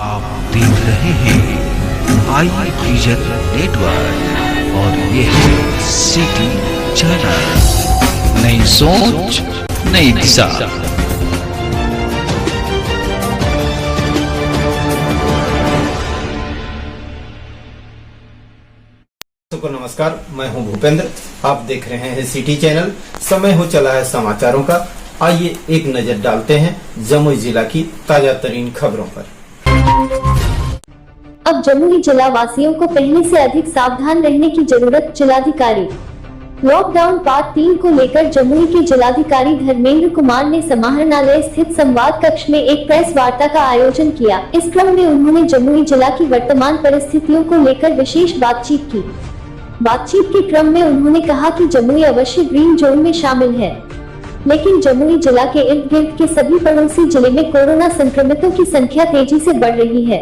आप देख रहे हैं आई विजन नेटवर्क और ये है सिटी चैनल। नई सोच नई दिशा। सबको नमस्कार, मैं हूं भूपेंद्र। आप देख रहे हैं सिटी चैनल। समय हो चला है समाचारों का। आइए एक नजर डालते हैं जमुई जिला की ताजा तरीन खबरों पर। अब जमुई जिला वासियों को पहले से अधिक सावधान रहने की जरूरत। जिलाधिकारी लॉकडाउन पार्ट 3 को लेकर जमुई के जिलाधिकारी धर्मेंद्र कुमार ने समाहरणालय स्थित संवाद कक्ष में एक प्रेस वार्ता का आयोजन किया। इस क्रम में उन्होंने जमुई जिला की वर्तमान परिस्थितियों को लेकर विशेष बातचीत की। बातचीत के क्रम में उन्होंने कहा कि जमुई अवश्य ग्रीन जोन में शामिल है, लेकिन जमुई जिला के इर्द गिर्द के सभी पड़ोसी जिले में कोरोना संक्रमितों की संख्या तेजी से बढ़ रही है।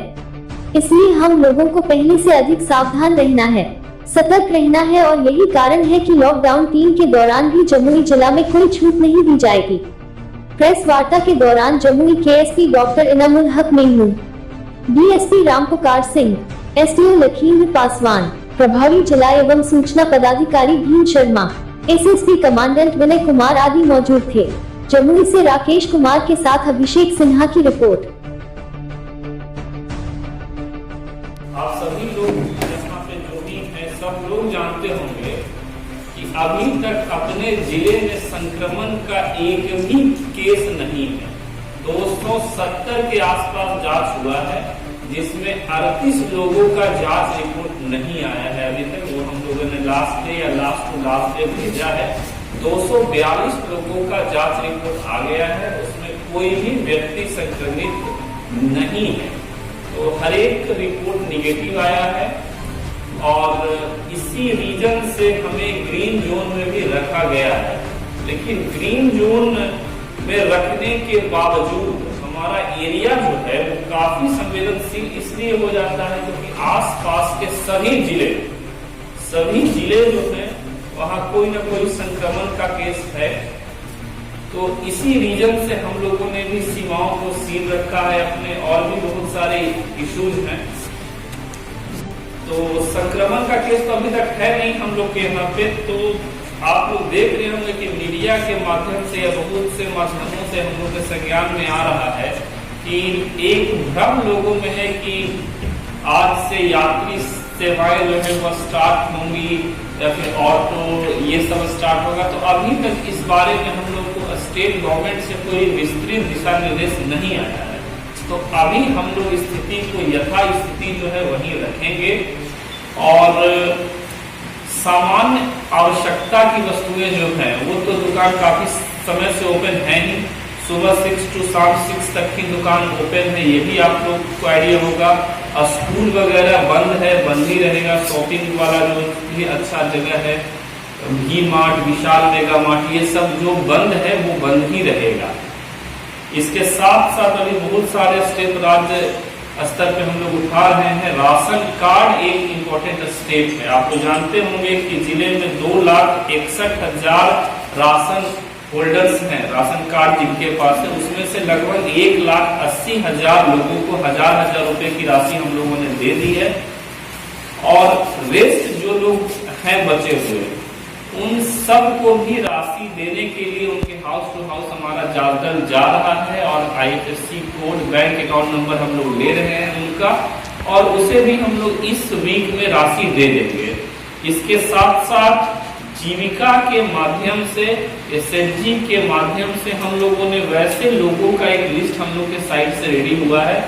इसलिए हम लोगों को पहले से अधिक सावधान रहना है, सतर्क रहना है और यही कारण है कि लॉकडाउन 3 के दौरान भी जमुई जिला में कोई छूट नहीं दी जाएगी। प्रेस वार्ता के दौरान जमुई के एसपी डॉक्टर इनामुल हक मेमू, डीएसपी रामपुकार सिंह, एसडीओ लखींद्र पासवान, प्रभारी जिला एवं सूचना पदाधिकारी भीम शर्मा, एसएसपी कमांडेंट विनय कुमार आदि मौजूद थे। जमुई से राकेश कुमार के साथ अभिषेक सिन्हा की रिपोर्ट। आप सभी लोग यहाँ पे जो भी हैं सब लोग जानते होंगे कि अभी तक अपने जिले में संक्रमण का एक भी केस नहीं है। 270 के आसपास जांच हुआ है, जिसमें 38 लोगों का जांच रिपोर्ट नहीं आया है अभी तक। वो हम लोगों ने लास्ट डे भेजा है। 242 लोगों का जांच रिपोर्ट आ गया है, उसमें कोई भी व्यक्ति संक्रमित नहीं है। तो हर एक रिपोर्ट निगेटिव आया है और इसी रीजन से हमें ग्रीन जोन में भी रखा गया है। लेकिन ग्रीन जोन में रखने के बावजूद हमारा एरिया जो है वो काफी संवेदनशील इसलिए हो जाता है क्योंकि आसपास के सभी जिले जो है वहाँ कोई ना कोई संक्रमण का केस है। तो इसी रीजन से हम लोगों ने भी सीमाओं को सील रखा है अपने, और भी बहुत सारे इश्यूज हैं। तो संक्रमण का केस तो अभी तक है नहीं हम लोग के यहाँ पे। तो आप लोग देख रहे होंगे कि मीडिया के माध्यम से या बहुत से माध्यमों से हम लोग के संज्ञान में आ रहा है कि एक भ्रम लोगों में है कि आज से यात्री सेवाएं जो है वह स्टार्ट होंगी या फिर ऑटो ये सब स्टार्ट होगा। तो अभी तक इस बारे में हम लोग को स्टेट गवर्नमेंट से कोई विस्तृत दिशा निर्देश नहीं आया है। तो अभी हम लोग स्थिति को यथा स्थिति जो है वहीं रखेंगे और सामान्य आवश्यकता की वस्तुएं जो हैं वो तो दुकान काफी समय से ओपन है ही। सुबह 6 to शाम 6 तक की दुकान ओपन है, ये भी आप लोग को आइडिया होगा। स्कूल वगैरह बंद है, बंद ही रहेगा। शॉपिंग वाला जो भी अच्छा जगह है, वी मार्ट, विशाल मेगा मार्ट, ये सब जो बंद है वो बंद ही रहेगा। इसके साथ साथ अभी बहुत सारे स्टेप राज्य स्तर पे हम लोग उठा रहे हैं। राशन कार्ड एक इम्पोर्टेंट स्टेप है। आप लोग जानते होंगे कि जिले में 2,61,000 राशन होल्डर्स हैं, राशन कार्ड जिनके पास है। उसमें से लगभग 1,80,000 लोगों को हजार रुपए की राशि हम लोगों ने दे दी है। और रेस्ट जो लोग हैं बचे हुए, उन सब को भी राशि देने के लिए उनके हाउस टू हाउस हमारा दल जा रहा है और IFSC code, bank account number हम लोग ले रहे हैं उनका, और उसे भी हम लोग इस वीक में राशि दे देंगे। इसके साथ साथ जीविका के माध्यम से, SHG के माध्यम से हम लोगों ने वैसे लोगों का एक लिस्ट हम लोग के साइड से रेडी हुआ है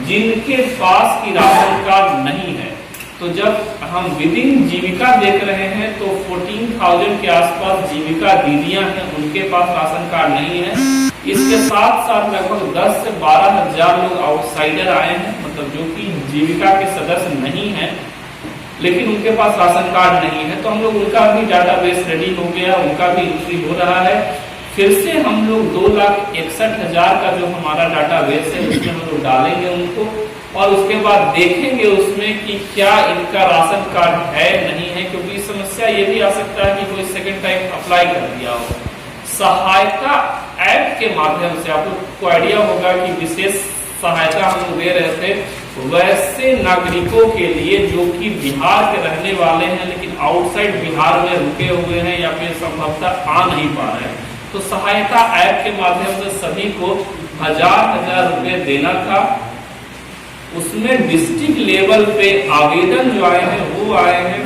जिनके पास की राशन कार्ड नहीं है। तो जब हम विदिन जीविका देख रहे हैं तो 14,000 के आसपास जीविका दीदियां हैं, उनके पास राशन कार्ड नहीं है। इसके साथ साथ लगभग 10 से 12,000 लोग आउटसाइडर आए हैं, मतलब जो कि जीविका के सदस्य नहीं है लेकिन उनके पास राशन कार्ड नहीं है। तो हम लोग उनका भी डाटाबेस रेडी हो गया, उनका भी एंट्री हो रहा है। फिर से हम लोग 2,61,000 का जो हमारा डाटाबेस है उसमें हम लोग डालेंगे उनको, और उसके बाद देखेंगे उसमें कि क्या इनका राशन कार्ड है नहीं है, क्योंकि समस्या ये भी आ सकता है कि कोई सेकंड टाइम अप्लाई कर दिया हो। सहायता ऐप के माध्यम से आप लोग को आइडिया होगा कि विशेष सहायता हम लोग दे रहे थे वैसे नागरिकों के लिए जो कि बिहार के रहने वाले हैं लेकिन आउटसाइड बिहार में रुके हुए हैं या फिर संभवतः आ नहीं पा रहे हैं, तो सहायता ऐप के माध्यम से सभी को 1000 रुपए देना था। उसमें डिस्ट्रिक्ट लेवल पे आवेदन जो आए हैं वो आए हैं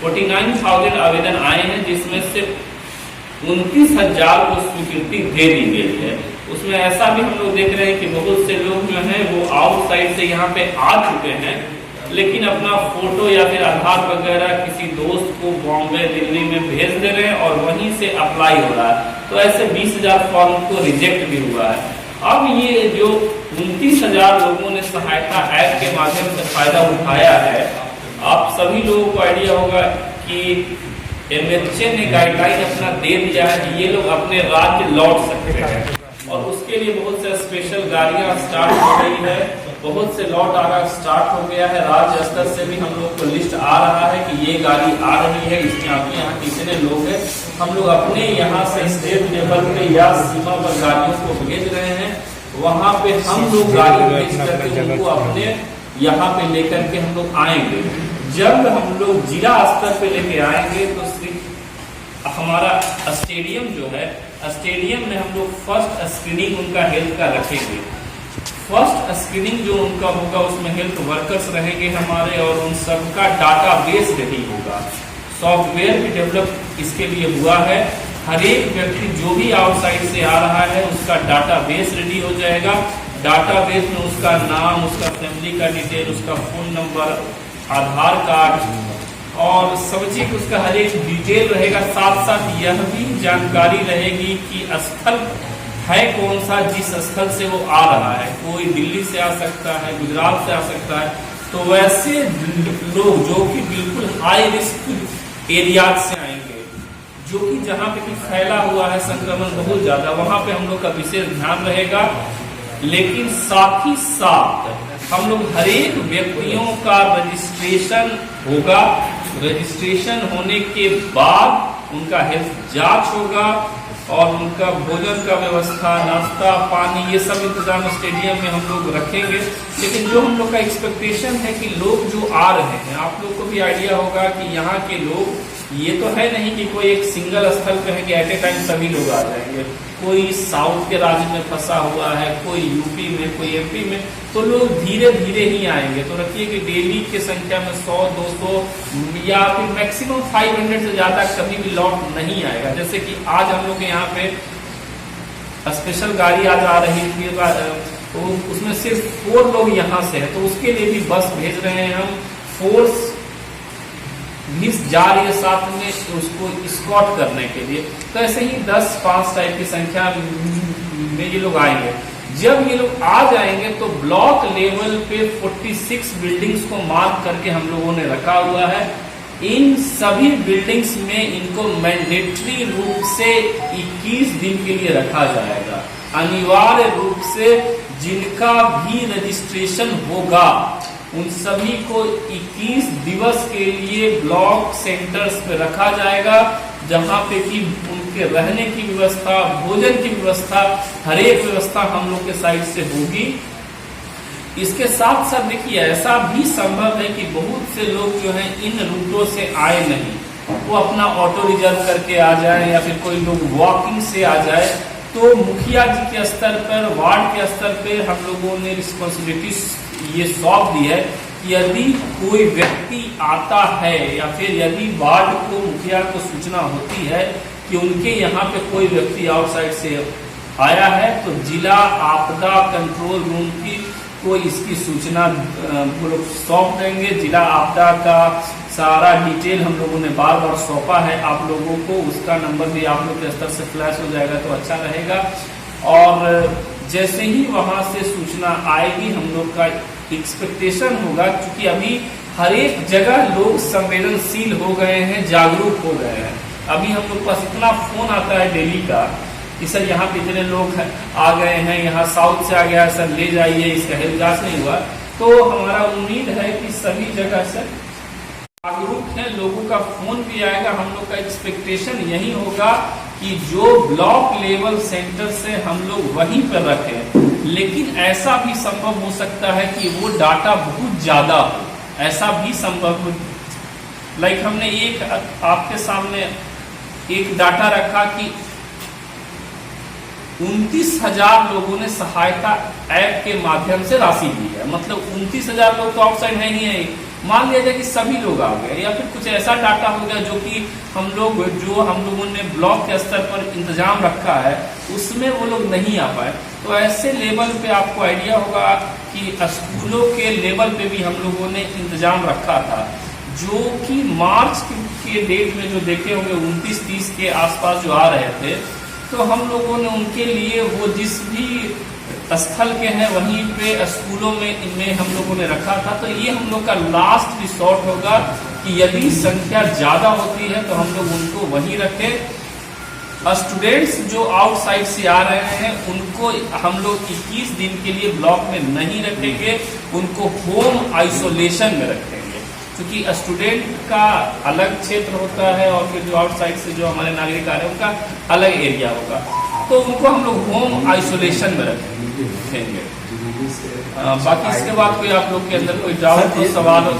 49,000 आवेदन आए हैं, जिसमें से 29,000 को स्वीकृति दे दी गई है। उसमें ऐसा भी हम लोग देख रहे हैं कि बहुत से लोग जो हैं वो आउटसाइड से यहाँ पे आ चुके हैं, लेकिन अपना फोटो या फिर आधार वगैरह किसी दोस्त को बॉम्बे दिल्ली में भेज दे रहे हैं और वहीं से अप्लाई हो रहा है। तो ऐसे 20,000 फॉर्म को रिजेक्ट भी हुआ है। अब ये जो 29,000 लोगों ने सहायता ऐप के माध्यम से फायदा उठाया है, आप सभी लोगों को आइडिया होगा कि MHA ने गाइडलाइन अपना दे दिया है कि ये लोग अपने राज्य लौट सकते हैं और उसके लिए बहुत से स्पेशल गाड़ियां स्टार्ट हो गई है, बहुत से लौट आना स्टार्ट हो गया है। राज्य स्तर से भी हम लोग को लिस्ट आ रहा है कि ये गाड़ी आ रही है, इसमें आपके यहाँ कितने लोग हैं। हम लोग अपने यहाँ से स्टेट लेवल पे या सीमा पर गाड़ियों को भेज रहे हैं, वहां पे हम लोग गाड़ी भेज करके उनको अपने यहाँ पे लेकर के हम लोग आएंगे। जब हम लोग जिला स्तर पे लेके आएंगे तो सिर्फ हमारा स्टेडियम जो है, स्टेडियम में हम लोग फर्स्ट स्क्रीनिंग उनका हेल्थ का रखेंगे। फर्स्ट स्क्रीनिंग जो उनका होगा उसमें हेल्थ वर्कर्स रहेंगे हमारे और उन सबका डाटा बेस रेडी होगा। सॉफ्टवेयर भी डेवलप इसके लिए हुआ है। हर एक व्यक्ति जो भी आउटसाइड से आ रहा है उसका डाटा बेस रेडी हो जाएगा। डाटा बेस में उसका नाम, उसका फैमिली का डिटेल, उसका फोन नंबर, आधार कार्ड और सब चीज उसका हर एक डिटेल रहेगा। साथ साथ यह भी जानकारी रहेगी कि स्थल है कौन सा, जिस स्थल से वो आ रहा है। कोई दिल्ली से आ सकता है, गुजरात से आ सकता है। तो वैसे लोग जो कि बिल्कुल हाई रिस्क एरिया से आएंगे, जो कि जहाँ पे कि फैला हुआ है संक्रमण बहुत ज्यादा, वहां पे हम लोग का विशेष ध्यान रहेगा। लेकिन साथ ही साथ हम लोग हर एक व्यक्तियों का रजिस्ट्रेशन होगा। रजिस्ट्रेशन होने के बाद उनका हेल्थ जांच होगा और उनका भोजन का व्यवस्था, नाश्ता पानी, ये सब इंतजाम स्टेडियम में हम लोग रखेंगे। लेकिन जो हम लोग का एक्सपेक्टेशन है कि लोग जो आ रहे हैं, आप लोग को भी आइडिया होगा कि यहाँ के लोग ये तो है नहीं कि कोई एक सिंगल स्थल पे है कि एट ए टाइम सभी लोग आ जाएंगे। कोई साउथ के राज्य में फंसा हुआ है, कोई यूपी में, कोई एमपी में, तो लोग धीरे धीरे ही आएंगे। तो रखिए कि डेली की संख्या में 100, 200 या फिर मैक्सिमम 500 से ज्यादा कभी भी लौट नहीं आएगा। जैसे कि आज हम लोग के यहाँ पे स्पेशल गाड़ी आज आ रही थी, तो उसमें सिर्फ 4 लोग यहाँ से है, तो उसके लिए भी बस भेज रहे हैं हम। फोर्स भी जा रही है साथ में उसको स्कॉट करने के लिए। तो ऐसे ही 10-5 टाइप की संख्या में ये लोग आएंगे। जब ये लोग आ जाएंगे तो ब्लॉक लेवल पे 46 बिल्डिंग्स को मार्क करके हम लोगों ने रखा हुआ है। इन सभी बिल्डिंग्स में इनको मैंडेटरी रूप से 21 दिन के लिए रखा जाएगा। अनिवार्य रूप से जिनका भी रजिस्ट्रेशन होगा उन सभी को 21 दिवस के लिए ब्लॉक सेंटर्स पे रखा जाएगा, जहां पे कि उनके रहने की व्यवस्था, भोजन की व्यवस्था, हर एक व्यवस्था हम लोग के साइड से होगी। इसके साथ साथ देखिए ऐसा भी संभव है कि बहुत से लोग जो हैं इन रूटों से आए नहीं, वो अपना ऑटो रिजर्व करके आ जाए या फिर कोई लोग वॉकिंग से आ जाए। तो मुखिया जी के स्तर पर, वार्ड के स्तर पर हम लोगों ने रिस्पॉन्सिबिलिटी ये सौंप दी है कि यदि कोई व्यक्ति आता है या फिर यदि वार्ड को, मुखिया को सूचना होती है कि उनके यहाँ पे कोई व्यक्ति आउटसाइड से आया है, तो जिला आपदा कंट्रोल रूम को इसकी सूचना वो लोग सौंप देंगे। जिला आपदा का सारा डिटेल हम लोगों ने बार बार सौंपा है आप लोगों को, उसका नंबर भी आप लोग के स्तर से फ्लैश हो जाएगा तो अच्छा रहेगा। और जैसे ही वहां से सूचना आएगी हम लोग का एक्सपेक्टेशन होगा, क्योंकि अभी हर एक जगह लोग संवेदनशील हो गए हैं, जागरूक हो गए हैं। अभी हम लोग पास इतना फोन आता है डेली का कि सर यहाँ पे इतने लोग आ गए हैं, यहाँ साउथ से आ गया सर ले जाइए, इसका हेल्थ जांच नहीं हुआ। तो हमारा उम्मीद है कि सभी जगह से जागरूक है, लोगों का फोन भी आएगा। हम लोग का एक्सपेक्टेशन यही होगा कि जो ब्लॉक लेवल सेंटर से हम लोग वहीं पर रखें, लेकिन ऐसा भी संभव हो सकता है कि वो डाटा बहुत ज्यादा हो, ऐसा भी संभव हो। लाइक हमने एक आपके सामने एक डाटा रखा कि 29,000 लोगों ने सहायता ऐप के माध्यम से राशि दी है। मतलब 29,000 लोग तो आउटसाइड है ही है। मान लिया जाए कि सभी लोग आ गए, या फिर कुछ ऐसा डाटा हो गया जो कि हम लोगों ने ब्लॉक के स्तर पर इंतजाम रखा है उसमें वो लोग नहीं आ पाए। तो ऐसे लेवल पे आपको आइडिया होगा कि स्कूलों के लेवल पे भी हम लोगों ने इंतजाम रखा था, जो कि मार्च के डेट में जो देखे होंगे 29-30 के आसपास जो आ रहे थे, तो हम लोगों ने उनके लिए वो जिस भी स्थल के हैं वहीं पे स्कूलों में इनमें हम लोगों ने रखा था। तो ये हम लोग का लास्ट रिसोर्ट होगा कि यदि संख्या ज्यादा होती है तो हम लोग उनको वहीं रखें। स्टूडेंट्स जो आउटसाइड से आ रहे हैं उनको हम लोग 21 दिन के लिए ब्लॉक में नहीं रखेंगे, उनको होम आइसोलेशन में रखेंगे, क्योंकि स्टूडेंट का अलग क्षेत्र होता है और फिर जो आउटसाइड से जो हमारे नागरिक आ रहे हैं उनका अलग एरिया होगा। तो उनको हम लोग होम आइसोलेशन में रखेंगे। बाकी इसके बाद कोई आप लोग के अंदर कोई डाउट हो, सवाल हो,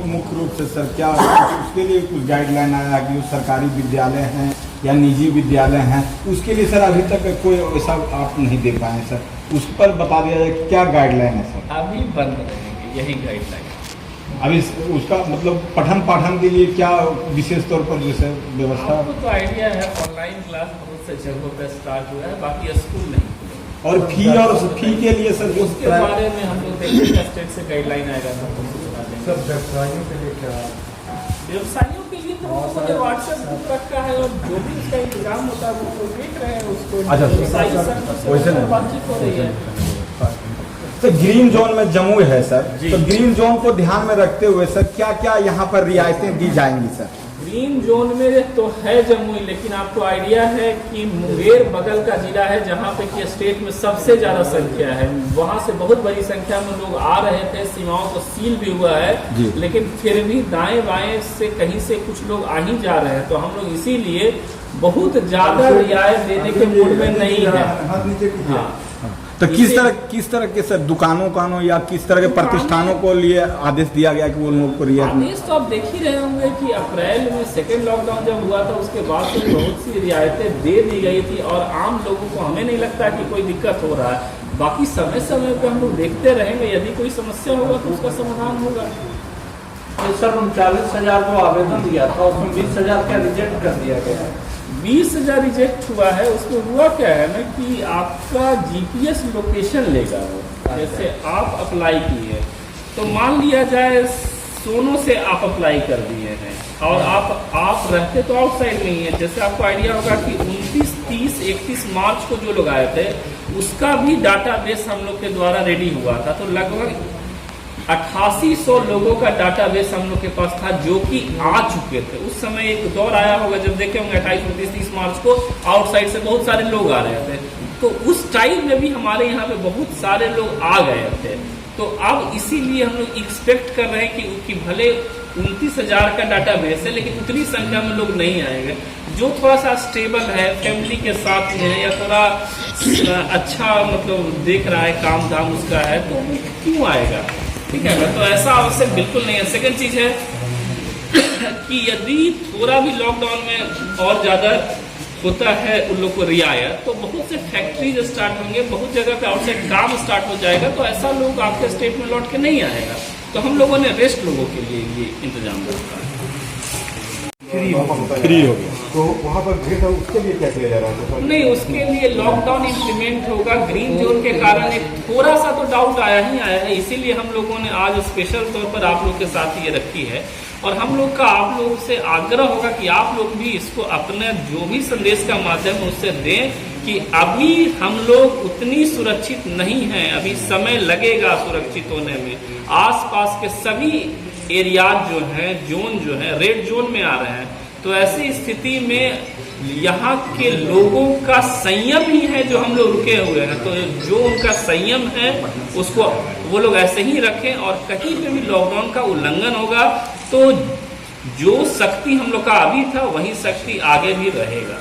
मुख्य रूप से सर क्या उसके लिए कुछ गाइडलाइन आया कि सरकारी विद्यालय हैं या निजी विद्यालय हैं, उसके लिए सर अभी तक कोई ऐसा आप नहीं दे पाए सर, उस पर बता दिया जाए क्या गाइडलाइन है सर? अभी बंद रहेंगे यही गाइडलाइन। अभी उसका मतलब पठन पाठन के लिए क्या विशेष तौर पर जैसे व्यवस्था? आपको तो आइडिया है ऑनलाइन क्लास बहुत से जगहों पर स्टार्ट हुआ है, बाकी स्कूल नहीं। और फी के लिए सर जो उसके बारे में हम लोग देखेंगे स्टेट से गाइडलाइन आएगा सर। व्यवसायियों के लिए क्या? व्यवसायियों के लिए तो हम लोग व्हाट्सएप ग्रुप रखा है और जो भी उसका इंतजाम होता है वो लोग देख रहे हैं उसको। अच्छा, वैसे बातचीत हो रही है। तो ग्रीन जोन में जमुई है सर, तो ग्रीन जोन को ध्यान में रखते हुए सर क्या क्या यहाँ पर रियायतें दी जाएंगी सर? ग्रीन जोन में तो है जमुई, लेकिन आपको आइडिया है कि मुंगेर बगल का जिला है जहाँ पे कि स्टेट में सबसे ज्यादा संख्या है। वहाँ से बहुत बड़ी संख्या में लोग आ रहे थे, सीमाओं को सील भी हुआ है, लेकिन फिर भी दाएं बाएं से कहीं से कुछ लोग आ ही जा रहे हैं। तो हम लोग इसीलिए बहुत ज्यादा रियायत देने के मूड में नहीं है। हाँ, तो किस तरह के सर दुकानों या किस तरह के प्रतिष्ठानों को लिए आदेश दिया गया कि वो लोगों को रियायत? आदेश तो आप देख ही रहे होंगे कि अप्रैल में सेकेंड लॉकडाउन जब हुआ था उसके बाद से बहुत सी रियायतें दे दी गई थी और आम लोगों को हमें नहीं लगता कि कोई दिक्कत हो रहा है। बाकी समय समय पे हम लोग देखते रहेंगे, यदि कोई समस्या होगा तो उसका समाधान होगा। तो सर 39,000 को आवेदन दिया था, उसमें 20,000 क्या रिजेक्ट कर दिया गया? 20,000 रिजेक्ट हुआ है। उसमें हुआ क्या है ना कि आपका जीपीएस लोकेशन लेगा वो। जैसे आप अप्लाई किए तो मान लिया जाए सोनो से आप अप्लाई कर दिए हैं और आप रहते तो आउटसाइड नहीं है। जैसे आपको आइडिया होगा कि 29, 30, 31 मार्च को जो लोग आए थे उसका भी डाटाबेस हम लोग के द्वारा रेडी हुआ था। तो लगभग 8800 लोगों का डाटाबेस हम लोग के पास था जो कि आ चुके थे। उस समय एक दौर आया होगा जब देखे होंगे 28, 29, 30 मार्च को आउटसाइड से बहुत सारे लोग आ रहे थे, तो उस टाइम में भी हमारे यहाँ पे बहुत सारे लोग आ गए थे। तो अब इसीलिए हम लोग एक्सपेक्ट कर रहे हैं कि भले 29,000 का डाटाबेस है लेकिन उतनी संख्या में लोग नहीं आएंगे। जो थोड़ा सा स्टेबल है, फैमिली के साथ में है या थोड़ा अच्छा मतलब देख रहा है काम धाम उसका है, तो क्यों आएगा? ठीक है, तो ऐसा आवश्यक बिल्कुल नहीं है। सेकंड चीज है कि यदि थोड़ा भी लॉकडाउन में और ज्यादा होता है उन लोग को रियायत, तो बहुत से फैक्ट्रीज स्टार्ट होंगे, बहुत जगह पे आउटसाइड काम स्टार्ट हो जाएगा, तो ऐसा लोग आपके स्टेट में लौट के नहीं आएगा। तो हम लोगों ने रेस्ट लोगों के लिए ये इंतजाम रखा है। फ्री हो गया तो वहाँ पर भीड़ है, उसके लिए क्या किया जा रहा है? नहीं, उसके लिए लॉकडाउन इम्प्लीमेंट होगा। ग्रीन जोन के कारण एक थोड़ा सा तो डाउट आया है, इसीलिए हम लोगों ने आज स्पेशल तौर पर आप लोग के साथ ये रखी है। और हम लोग का आप लोगों से आग्रह होगा कि आप लोग भी इसको अपने जो भी संदेश का माध्यम है उससे दें कि अभी हम लोग उतनी सुरक्षित नहीं हैं, अभी समय लगेगा सुरक्षित होने में। आसपास के सभी एरियाज जो हैं, जोन जो है रेड जोन में आ रहे हैं, तो ऐसी स्थिति में यहाँ के लोगों का संयम ही है जो हम लोग रुके हुए हैं। तो जो उनका संयम है उसको वो लोग ऐसे ही रखें, और कहीं पे भी लॉकडाउन का उल्लंघन होगा तो जो सख्ती हम लोग का अभी था वही सख्ती आगे भी रहेगा।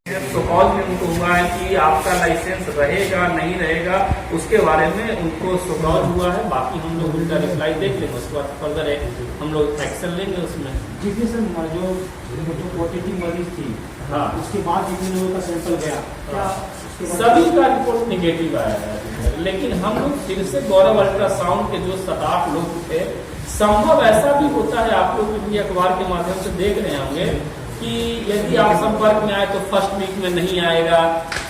सुपौल में उनको हुआ है कि आपका लाइसेंस रहेगा नहीं रहेगा, उसके बारे में उनको सुपौल हुआ है। बाकी हम लोग उनका रिप्लाई देख लेंगे, उसके बाद फर्दर हम लोग एक्शन लेंगे उसमें। जितने सर जो पॉजिटिव मरीज थी, हाँ, उसके बाद जितने लोगों का सैंपल गया, क्या सभी का रिपोर्ट निगेटिव आया है। लेकिन हम लोग फिर से गौरव अल्ट्रासाउंड के जो 7-8 लोग थे, संभव ऐसा भी होता है, आप लोग भी अखबार के माध्यम से देख रहे होंगे कि यदि आप संपर्क में आए तो फर्स्ट वीक में नहीं आएगा,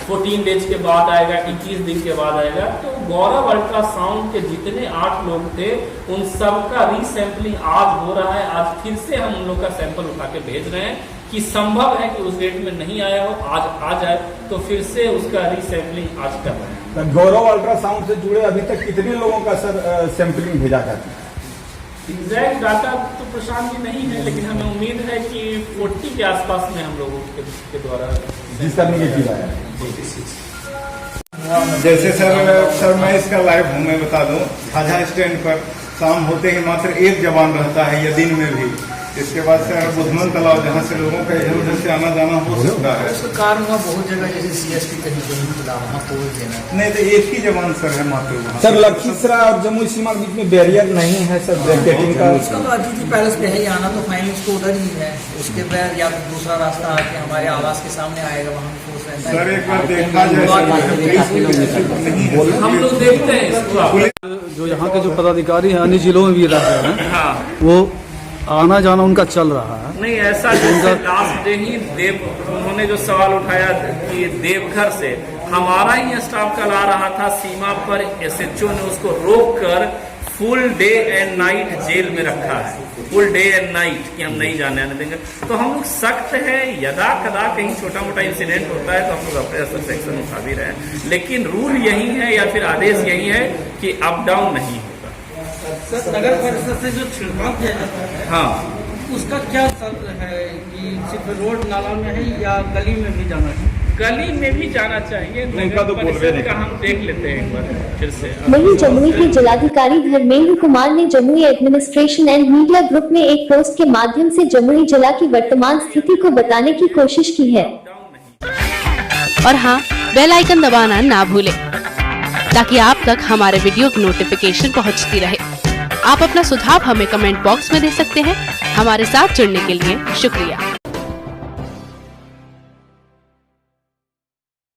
14 डेज के बाद आएगा, 21 दिन के बाद आएगा। तो गौरव अल्ट्रासाउंड के जितने 8 लोग थे, उन सबका रीसैंपलिंग आज हो रहा है। आज फिर से हम उन लोग का सैंपल उठा के भेज रहे हैं कि संभव है कि उस डेट में नहीं आया हो, आज आ जाए, तो फिर से उसका रीसैंपलिंग आज कर रहे हैं। तो गौरव अल्ट्रासाउंड से जुड़े अभी तक कितने लोगों का सर सैंपलिंग भेजा जाता है? एग्जैक्ट डाटा तो प्रशांत जी नहीं है, लेकिन हमें उम्मीद है कि 40 के आसपास में हम लोगों के द्वारा जिसका निगेटिव आया। जैसे सर मैं इसका लाइव हूँ, मैं बता दूं, आधा स्टैंड पर शाम होते ही मात्र एक जवान रहता है या दिन में भी। इसके बाद सर बुधमन तालाब, जहाँ से लोगों का इधर उधर से आना जाना हो सकता है। उसका कारण हुआ बहुत जगह, जैसे CSP कहीं खुला वहाँ तोड़ देना। नहीं तो एक ही जवान सर है मात्र वहाँ। सर लखीसराय और जमुई सीमा के बीच में बैरियर नहीं है सर ब्रैकेटिंग का? उसका तो अतिथि पैलेस पे है ही आना, तो फाइनल उसको उधर ही है। उसके बाद या दूसरा रास्ता आके हमारे आवास के सामने आएगा, वहाँ सर एक बार देखा जाए, हम लोग देखते हैं। जो यहाँ के जो पदाधिकारी हैं अन्य जिलों में भी रह रहे हैं, हाँ, वो आना जाना उनका चल रहा है। नहीं ऐसा जैसे लास्ट डे ही उन्होंने जो सवाल उठाया कि देवघर से हमारा ही स्टाफ कल आ रहा था सीमा पर, SHO ने उसको रोक कर full day and night gel में रखा है, फुल डे एंड नाइट कि हम नहीं जाने आने देंगे। तो हम लोग सख्त है, यदा कदा कहीं छोटा मोटा इंसिडेंट होता है तो हम लोग अपने सेक्शन उठा भी रहे हैं, लेकिन रूल यही है या फिर आदेश यही है कि अप डाउन नहीं होगा। सर नगर परिषद से जो छिड़काव किया जाता है, हाँ, उसका क्या है कि सिर्फ रोड नाला में है या गली में भी जाना चाहिए? गली में भी जाना चाहिए। नगर परिषद का हम देख लेते हैं एक बार फिर से। वहीं जमुई के जिलाधिकारी धर्मेंद्र कुमार ने Jamui administration and media group में एक पोस्ट के माध्यम से जमुई जिला की वर्तमान स्थिति को बताने की कोशिश की है। और हाँ, बेल आइकन दबाना ना भूलें ताकि आप तक हमारे वीडियो की नोटिफिकेशन पहुंचती रहे। आप अपना सुझाव हमें कमेंट बॉक्स में दे सकते हैं। हमारे साथ जुड़ने के लिए शुक्रिया।